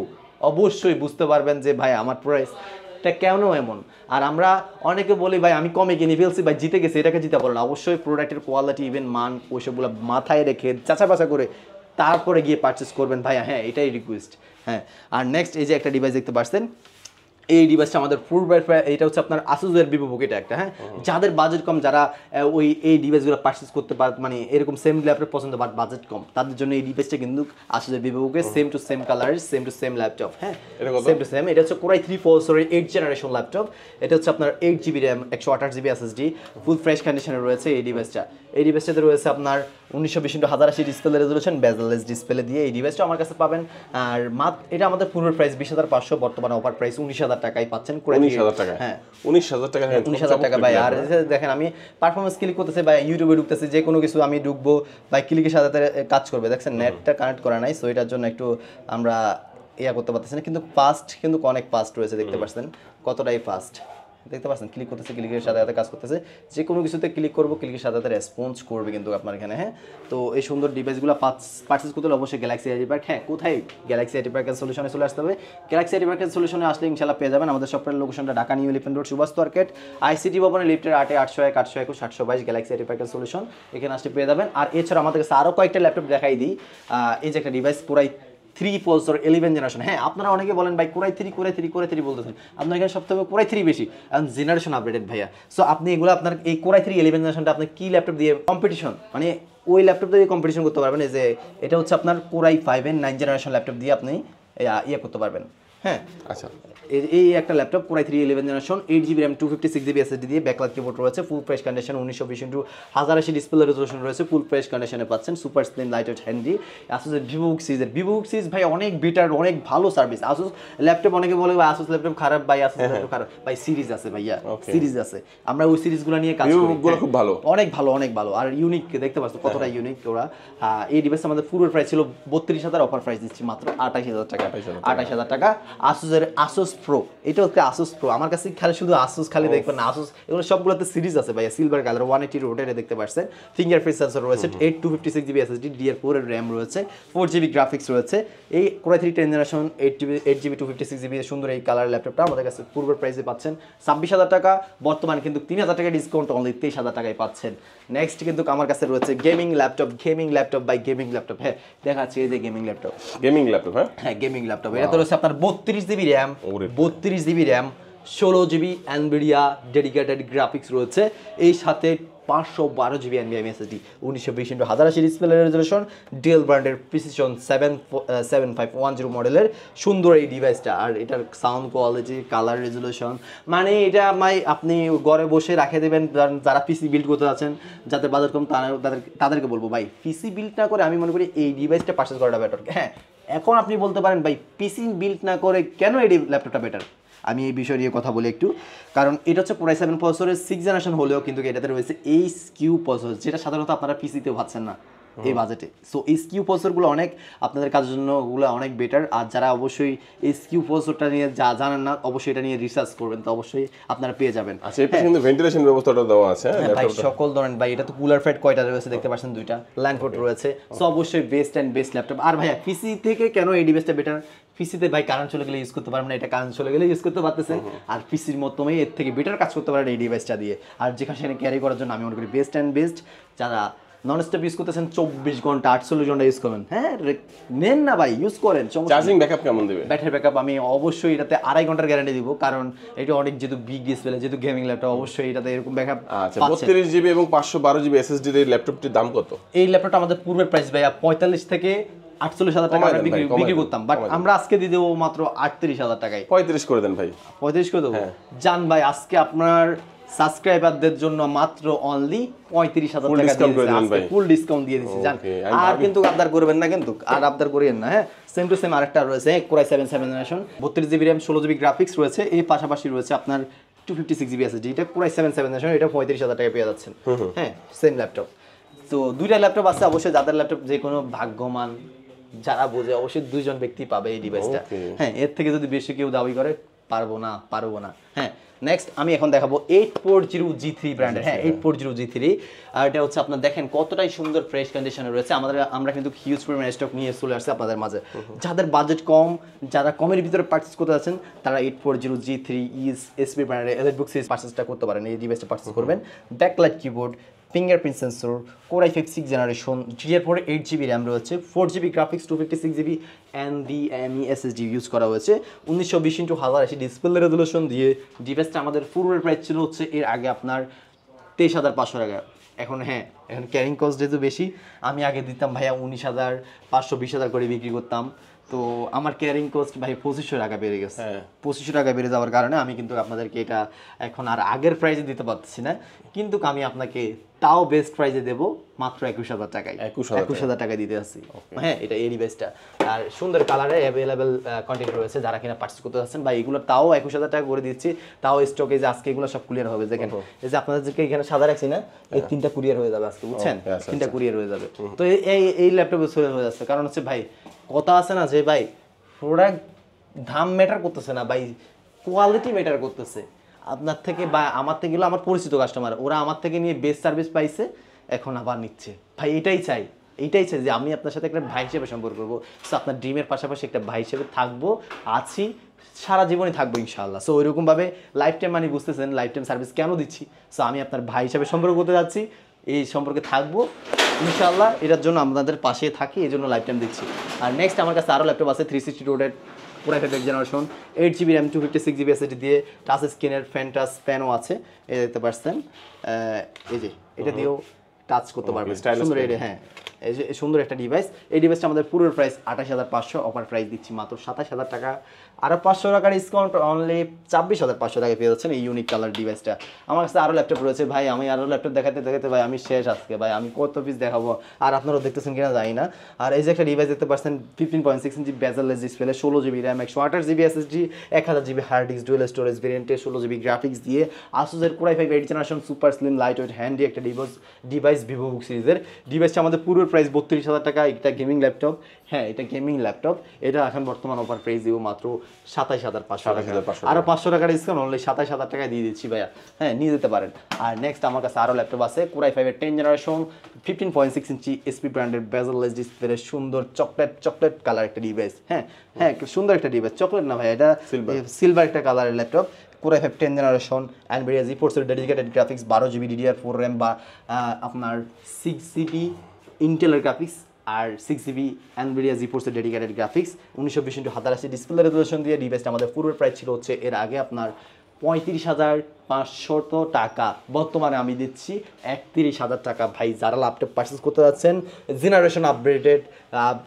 অবশ্যই বুঝতে পারবেন যে ভাই আমার প্রাইসটা কেন এমন। আর আমরা অনেকে বলি ভাই আমি কমে কিনে ফেলছি ভাই জিতে গেছি, এটাকে জিতে পারো না। অবশ্যই প্রোডাক্টের কোয়ালিটি ইভেন মান ওইসবগুলো মাথায় রেখে যাচা বাছা করে তারপরে গিয়ে পারচেস করবেন ভাইয়া। হ্যাঁ, এটাই রিকোয়েস্ট। হ্যাঁ, আর নেক্সট এই যে একটা ডিভাইস দেখতে পাচ্ছেন, এই ডিভাইসটা আমাদের পূর্বের এটা হচ্ছে আপনার আসুসের ভিভোবুক, এটা একটা। হ্যাঁ, যাদের বাজেট কম, যারা ওই এই ডিভাইসগুলো পারচেস করতে পারে, মানে এরকম সেম ল্যাপটপ পছন্দ বাট বাজেট কম, তাদের জন্য এই ডিভাইসটা কিন্তু আসুসের ভিভোবুকের সেম টু সেম কালারের সেম টু সেম ল্যাপটপ। হ্যাঁ, সেম টু সেম। এটা হচ্ছে কোরাই 3 প্রসেসরের 8 জেনারেশন ল্যাপটপ। এটা হচ্ছে আপনার 8GB RAM 128GB SSD ফুল ফ্রেশ কন্ডিশনে রয়েছে এই ডিভাইসটা। এই ডিভাইসটাতে রয়েছে আপনার 1920x1080 display resolution bezel-less display দিয়ে এই ডিভাইসটা আমার কাছে পাবেন। আর এটা আমাদের পূর্বের প্রাইস 20,500, বর্তমানে অফার প্রাইস 19,000 টাকায় পাচ্ছেন। 19,000 টাকা? হ্যাঁ, 19,000 টাকা। 19,000 টাকা ভাই। আর দেখেন আমি পারফরমেন্স ক্লিক করতেছি ভাই, ইউটিউবে ঢুকতেছি, যে কোনো কিছু আমি ঢুকবো ভাই, ক্লিকের সাথে কাজ করবে। দেখছেন নেটটা কানেক্ট করা নাই, সো এটার জন্য একটু আমরা করতে পারতেছি না, কিন্তু ফাস্ট, কিন্তু অনেক ফাস্ট রয়েছে। দেখতে পাচ্ছেন কতটাই ফাস্ট, দেখতে পাচ্ছেন ক্লিক করতেছে, ক্লিকের সাথে সাথে কাজ করতেছে। যে কোনো কিছুতে ক্লিক করবো, ক্লিকের সাথে সাথে রেসপন্স করবে কিন্তু আপনার এখানে। হ্যাঁ, তো এই সুন্দর ডিভাইসগুলো পারচেস করতে হলে অবশ্যই গ্যালাক্সি আইটি পার্ক। হ্যাঁ, কোথায়? গ্যালাক্সি আইটি পার্কের সলিউশনে চলে আসতে হবে। গ্যালাক্সি আইটি পার্কের সলিউশনে আসলে ইনশাল্লাহ পেয়ে যাবেন। আমাদের শপের লোকেশনটা Dhaka new elephant road, Subhash market, ICT ভবনের লিফটের 8 801 821 822 গ্যালাক্সি আইটি পার্কের সলিউশন, এখানে আসলে পেয়ে যাবেন। আর এছাড়া আমাদের কাছে আরও কয়েকটা ল্যাপটপ দেখাই দিই। এই যে একটা ডিভাইস কোরাই 3 প্রসেসর 11 জেনারেশন। হ্যাঁ, আপনারা অনেকে বলেন ভাই কোরাই 3 বলতেছেন, আপনার এখানে সব থেকে কোরাই 3 বেশি, কারণ জেনারেশন আপডেটেড ভাইয়া। সো আপনি এগুলো আপনার এই কোরাই 3 11 জেনারেশনটা আপনি কি ল্যাপটপ দিয়ে কম্পিটিশন, মানে ওই ল্যাপটপ দিয়ে কম্পিটিশন করতে পারবেন। এই যে এটা হচ্ছে আপনার কোরাই 5 এর 9 জেনারেশন ল্যাপটপ দিয়ে আপনি করতে পারবেন। হ্যাঁ, আচ্ছা, এই একটা laptop core i 3 11 generation 8GB RAM 256GB SSD দিয়ে ব্যাকলাইট কিবোর্ড রয়েছে, full fresh condition 1920x1080 display resolution রয়েছে, ফুল ফ্রেশ কন্ডিশনে পাচ্ছেন, সুপার স্লিম লাইটওয়েট হ্যান্ডি। আসুসের ভিভোবুক সিরিজ ভাই অনেক বেটার, অনেক ভালো সার্ভিস। আসুস ল্যাপটপ অনেকে বলে ভাই আসুস ল্যাপটপ খারাপ, ভাই আসুস ল্যাপটপ খারাপ, ভাই সিরিজ আছে ভাইয়া, সিরিজ আছে। আমরা ওই সিরিজগুলো নিয়ে কাজ করি, খুব ভালো, অনেক ভালো, অনেক ভালো। আর ইউনিক, দেখতে পাচ্ছ কতটা ইউনিক ওরা। এই ডিভাইস আমাদের পূর্বের প্রাইস ছিল 32,000, অফার প্রাইস দিচ্ছি মাত্র 28,000 টাকা। 28,000 টাকা। আসুসের আসুস প্রো, এটা হচ্ছে আসুস প্রো। আমার কাছে খালি শুধু আসুস খালি দেখবেন না, আসুস এগুলো সবগুলোতে সিরিজ আছে ভাইয়া। সিলভার কালার 180 রোটেটে দেখতে পাচ্ছেন, ফিঙ্গারপ্রিন্ট সেন্সর রয়েছে, 8 256GB SSD DDR4 এর RAM রয়েছে, 4GB গ্রাফিক্স রয়েছে। এই কোরাই 3 10 জেনারেশন 8GB 256GB সুন্দর এই কালার ল্যাপটপটা আমাদের কাছে পূর্বের প্রাইসে পাচ্ছেন 26,000 টাকা, বর্তমানে কিন্তু 3,000 টাকা ডিসকাউন্ট, অনলি 23,000 টাকায় পাচ্ছেন। নেক্সট কিন্তু আমার কাছে রয়েছে gaming laptop by gaming laptop. হ্যাঁ, দেখাচ্ছি এই যে গেমিং ল্যাপটপ। হ্যাঁ, গেমিং ল্যাপটপ। এটা তো রয়েছে আপনার 32GB RAM 16GB NVIDIA dedicated graphics রয়েছে, এই সাথে 512GB NVMe SSD 1920x1080 display resolution, Dell ব্র্যান্ডের প্রিসিশন 7510 মডেলের সুন্দর এই ডিভাইসটা। আর এটার সাউন্ড কোয়ালিটি, কালার রেজোলিউশন, মানে এটা আপনি ঘরে বসে রেখে দেবেন। যারা পিসি বিল্ড করতে যাচ্ছেন, যাদের বাজেট কম, তাদেরকে বলবো ভাই পিসি বিল্ড না করে আমি মনে করি এই ডিভাইসটা পারচেজ করাটা বেটার। হ্যাঁ, এখন আপনি বলতে পারেন ভাই পিসি বিল্ড না করে কেন এই ল্যাপটপটা বেটার, আমি এই বিষয় নিয়ে কথা বলি একটু। কারণ এটা হচ্ছে কোরাই 7 প্রসেসরের 6 জেনারেশন হলেও কিন্তু এটাতে রয়েছে এইচকিউ প্রসেসর, যেটা সাধারণত আপনারা পিসিতেও পাচ্ছেন না এই বাজেটে। সো এইচকিউ প্রসেসরগুলো অনেক আপনাদের কাজের জন্য ওগুলো অনেক বেটার। আর যারা অবশ্যই এইচকিউ প্রসেসরটা নিয়ে জানেন না, অবশ্যই এটা নিয়ে রিসার্চ করবেন, তো অবশ্যই আপনারা পেয়ে যাবেন। আচ্ছা, এর পিছনে কিন্তু ভেন্টিলেশন ব্যবস্থাটা দেওয়া আছে ভাই, সকল ধরনের ভাই। এটা তো কুলার ফ্যাট কয়টা রয়েছে দেখতে পাচ্ছেন, 2টা ল্যান্ড পোর্ট রয়েছে। সো অবশ্যই বেস্ট ল্যাপটপ। আর ভাইয়া পিসি থেকে কেন এই ডিভাইসটা বেটার, পিসিতে ভাই কারেন্ট চলে গেলে ইউজ করতে পারবেন না, এটা কারেন্ট চলে গেলে ইউজ করতে পারতেছেন। আর পিসির মতোই এর থেকে বেটার কাজ করতে পারেন এই ডিভাইসটা দিয়ে। আর যেখানে ক্যারি করার জন্য আমি মনে করি বেস্ট। যারা নন স্টপ ইউজ করতেছেন 24 ঘন্টা 48 ঘন্টা ইউজ করবেন, হ্যাঁ নেন না ভাই, ইউজ করেন। চার্জিং ব্যাকআপ কেমন দেবে? ব্যাটারি ব্যাকআপ আমি অবশ্যই এটাতে 2.5 ঘন্টার গ্যারান্টি দিব, কারণ এটা অনেক যেহেতু বিগ ডিসপ্লে, যেহেতু গেমিং ল্যাপটপ, অবশ্যই এটাতে এরকম ব্যাকআপ। আচ্ছা, 32GB এবং 512GB SSD এর ল্যাপটপটির দাম কত? এই ল্যাপটপটা আমাদের পূর্বের প্রাইস ভাইয়া 45 থেকে 48,000 টাকা বিক্রি করতাম, বাট আমরা আজকে দিয়ে দেবো মাত্র 38,000 টাকায়। 35 করে দেন ভাই। 35 করে দেবো? জান ভাই, আজকে আপনার সাবস্ক্রাইবারদের জন্য মাত্র অনলি 35,000 টাকা দিয়ে ফুল ডিসকাউন্ট দিয়ে দিচ্ছি জান। আর কিন্তু আবদার করবেন না, কিন্তু আর আবদার করিয়েন না। হ্যাঁ, সেম টু সেম আরেকটা রয়েছে core i 7 generation 32GB RAM 16GB graphics রয়েছে, এই পাশাপাশি রয়েছে আপনার 256GB SSD। এটা কোরাই 7 জেনারেশন, এটা 35,000 টাকা পেয়ে যাচ্ছেন। হ্যাঁ, সেম ল্যাপটপ। তো দুইটা ল্যাপটপ আছে, অবশ্যই যাদের ল্যাপটপ যে কোনো ভাগ্যমান যারা বোঝে অবশ্যই দুইজন ব্যক্তি পাবে এই ডিভাইসটা। হ্যাঁ, এর থেকে যদি বেশি কেউ দাবি করে পারবো না। হ্যাঁ, নেক্সট আমি এখন দেখাবো 840G3 ব্র্যান্ডের। হ্যাঁ, 840G3, আর এটা হচ্ছে আপনার দেখেন কতটাই সুন্দর ফ্রেশ কন্ডিশনে রয়েছে। আমরা কিন্তু হিউজ পরিমাণ স্টক নিয়ে চলে আসছে আপনাদের মাঝে। যাদের বাজেট কম, যারা কমের ভিতরে পারচেস করতে যাচ্ছেন, তারা 840G3 এসপি ব্র্যান্ডের এলিটবুক সিরিজ পারচেসটা করতে পারেন। এই ডিভাইসটা পারচেস করবেন। Backlight keyboard, fingerprint sensor, Core i5 6th generation, DDR4 8GB RAM রয়েছে, 4GB graphics, 256GB NVMe SSD use করা হয়েছে, 1920x1080 ডিসপ্লে রেজোলিউশন দিয়ে ডিভাইসটা আমাদের ফুলের প্রাইস ছিল হচ্ছে এর আগে আপনার 23,500 টাকা। এখন ক্যারিং কস্ট যেহেতু বেশি, আমি আগে দিতাম ভাইয়া 19,500 20,000 করে বিক্রি করতাম। তো আমার ক্যারিং কস্ট ভাই 2500 টাকা বেড়ে গেছে। 2500 টাকা বেড়ে যাওয়ার কারণে আমি কিন্তু আপনাদেরকে এটা এখন আর আগের প্রাইসে দিতে পারতেছি না, কিন্তু আমি আপনাকে তাও বেস্ট প্রাইসে দেবো মাত্র 21,000 টাকায়। 21,000 টাকা দিতে আসছি। হ্যাঁ, এটা এই ডিভাইসটা, আর সুন্দর কালারে অ্যাভেলেবেল কন্টেন্ট রয়েছে। যারা কিনা পারচেস করতে যাচ্ছেন বা এগুলো তাও 21,000 টাকা করে দিচ্ছি, তাও স্টকে যে আজকে এগুলো সব ক্লিয়ার হবে। দেখেন এই যে আপনাদেরকে এখানে সাদা রাখছি না, এই 3টা কুরিয়ার হয়ে যাবে আজকে, বুঝছেন? 3টা কুরিয়ার হয়ে যাবে। তো এই ল্যাপটপে সেল হয়ে যাচ্ছে, কারণ হচ্ছে ভাই কথা আছে না যে ভাই প্রোডাক্ট দাম ম্যাটার করতেছে না ভাই, কোয়ালিটি ম্যাটার করতেছে। আপনার থেকে বা আমার থেকে গেলে আমার পরিচিত কাস্টমার, ওরা আমার থেকে নিয়ে বেস্ট সার্ভিস পাইছে, এখন আবার নিচ্ছে। ভাই এটাই চাই যে আমি আপনার সাথে একটা ভাই হিসেবে সম্পর্ক করবো। সো আপনার ড্রিমের পাশাপাশি একটা ভাই হিসেবে থাকবো, আছি, সারা জীবনই থাকবো ইনশাআল্লাহ। সো ওইরকম ভাবে লাইফ টাইম মানে বুঝতেছেন লাইফ টাইম সার্ভিস কেন দিচ্ছি। সো আমি আপনার ভাই হিসেবে সম্পর্ক করতে যাচ্ছি, এই সম্পর্কে থাকবো ইনশাআল্লাহ। এটার জন্য আপনাদের পাশে থাকি, এই জন্য লাইফ টাইম দিচ্ছি। আর নেক্সট আমার কাছে আরও ল্যাপটপ আছে 360 রোডের Core i5 generation, 8GB RAM, 256GB SSD দিয়ে টাচ স্ক্রিনের ফ্যান্টাস প্যানও আছে, এই দেখতে পাচ্ছেন। এই যে এটা দিয়েও টাচ করতে পারবেন, সুন্দর। হ্যাঁ, এই যে সুন্দর একটা ডিভাইস। এই ডিভাইসটা আমাদের পুরো প্রাইস 28,500, অফার প্রাইস দিচ্ছি মাত্র 27,000 টাকা। আরও 500 টাকার ডিসকাউন্ট, অনলি 24,500 টাকা পেয়ে যাচ্ছেন এই ইউনিক কালার ডিভাইসটা। আমার কাছে আরও ল্যাপটপ রয়েছে ভাই, আমি আরও ল্যাপটপ দেখাতে ভাই আমি শেষ আজকে ভাই, আমি কত পিস দেখাবো আর আপনারাও দেখতেছেন কিনা জানি না। আর এই যে একটা ডিভাইস দেখতে পাচ্ছেন 15.6 inch bezelless display, 16GB RAM, 128GB SSD, 1000GB hard disk, dual storage ভেরিয়েন্টে, 16GB গ্রাফিক্স দিয়ে Asus Core i5 8th generation super slim light weight handy একটা ডিভাইস ভিভো বুক সিরিজের। ডিভাইসটা আমাদের পুরো প্রাইস 32,000 টাকা। এটা গেমিং ল্যাপটপ, হ্যাঁ এটা গেমিং ল্যাপটপ। এটা এখন বর্তমান অফার প্রাইস দিব মাত্র 27,500 টাকা। আরও 500 টাকার ডিসকাউন্ট, অনলি 27,000 টাকায় দিয়ে দিচ্ছি ভাইয়া। হ্যাঁ, নিয়ে যেতে পারেন। আর নেক্সট আমার কাছে আরও ল্যাপটপ আছে Core i5 10th জেনারেশন, 15.6 ইঞ্চি এসপি ব্র্যান্ডের বেজেললেস ডিসপ্লে, সুন্দর চকলেট কালার একটা ডিভাইস। হ্যাঁ, সুন্দর একটা ডিভাইস, চকলেট না ভাই, এটা সিলভার একটা কালারের laptop. Core i5 10th generation, NVIDIA GeForce dedicated graphics, 12GB DDR4 RAM বা আপনার 6GB ইন্টেলের গ্রাফিক্স, আর 6GB NVIDIA GeForce dedicated graphics, 1920x1080 display resolution দিয়ে ডিভাইসটা আমাদের পূর্বের প্রাইস ছিল হচ্ছে এর আগে আপনার 35,500 টাকা। বর্তমানে আমি দিচ্ছি 31,000 টাকা। ভাই যারা ল্যাপটপ পারচেস করতে যাচ্ছেন, জেনারেশন আপগ্রেডেড,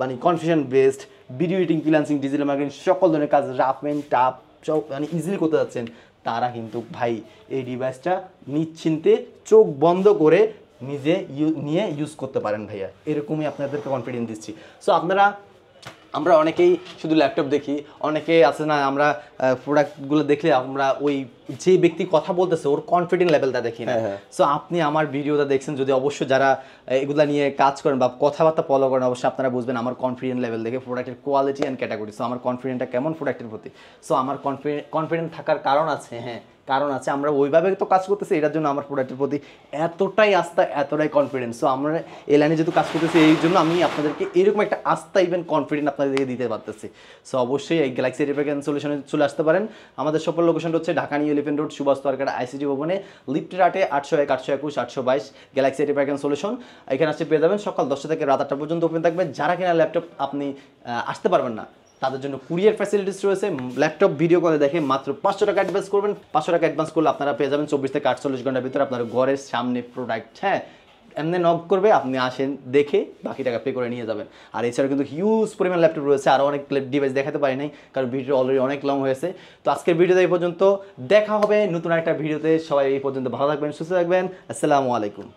মানে confusion based, video editing, freelancing, digital marketing, সকল ধরনের কাজ রাফ এন্ড টাফ সব মানে ইজিলি করতে যাচ্ছেন, তারা কিন্তু ভাই এই ডিভাইসটা নিশ্চিন্তে চোখ বন্ধ করে নিজে নিয়ে ইউজ করতে পারেন ভাইয়া, এরকমই আপনাদেরকে কনফিডেন্স দিচ্ছি। সো আমরা অনেকেই শুধু ল্যাপটপ দেখি, অনেকে আছে না আমরা প্রোডাক্টগুলো দেখলে আমরা ওই যে ব্যক্তি কথা বলতেছে ওর কনফিডেন্ট লেভেলটা দেখি না। সো আপনি আমার ভিডিওটা দেখছেন, যদি অবশ্যই যারা এগুলা নিয়ে কাজ করেন বা কথাবার্তা ফলো করেন, অবশ্যই আপনারা বুঝবেন আমার কনফিডেন্ট লেভেল দেখে প্রোডাক্টের কোয়ালিটি অ্যান্ড ক্যাটাগরি। সো আমার কনফিডেন্টটা কেমন প্রোডাক্টের প্রতি। সো আমার কনফিডেন্ট থাকার কারণ আছে, কারণ আছে আমরা ওইভাবে তো কাজ করতেছি, এটার জন্য আমার প্রোডাক্টের প্রতি এতটাই আস্থা, এতটাই কনফিডেন্স। সো আমরা এই লাইনে যেহেতু কাজ করতেছি, এই জন্য আমি আপনাদেরকে এরকম একটা আস্থা ইভেন কনফিডেন্ট আপনাদেরকে দিতে পারতেছি। সো অবশ্যই এই গ্যালাক্সি রিপেয়ার সলিউশনে চলে আসতে পারেন। আমাদের সকল লোকেশনটা হচ্ছে Dhaka new elephant road, Subhash market, ICT ভবনে, লিফটের 8-এ 801 821 822 গ্যালাক্সি রিপেয়ার সলিউশন। এখানে আসতে পেয়ে যাবেন। সকাল 10টা থেকে রাত 8টা পর্যন্ত ওপেন থাকবে। যারা কিনা ল্যাপটপ আপনি আসতে পারবেন না, তাদের জন্য কুরিয়ার ফ্যাসিলিটিস রয়েছে। ল্যাপটপ ভিডিও করে দেখে মাত্র 500 টাকা অ্যাডভান্স করবেন। 500 টাকা অ্যাডভান্স করলে আপনারা পেয়ে যাবেন 24 থেকে 48 ঘন্টার ভিতরে আপনার ঘরের সামনে প্রোডাক্ট। হ্যাঁ, এমনি নক করবে, আপনি আসেন, দেখে বাকি টাকা পে করে নিয়ে যাবেন। আর এছাড়া কিন্তু হিউজ পরিমাণ ল্যাপটপ রয়েছে, আরও অনেক ডিভাইস দেখাতে পারি নাই কারণ ভিডিও অলরেডি অনেক লং হয়েছে। তো আজকের ভিডিওতে এই পর্যন্ত, দেখা হবে নতুন একটা ভিডিওতে। সবাই এই পর্যন্ত ভালো থাকবেন, সুস্থ থাকবেন। আসসালামু আলাইকুম।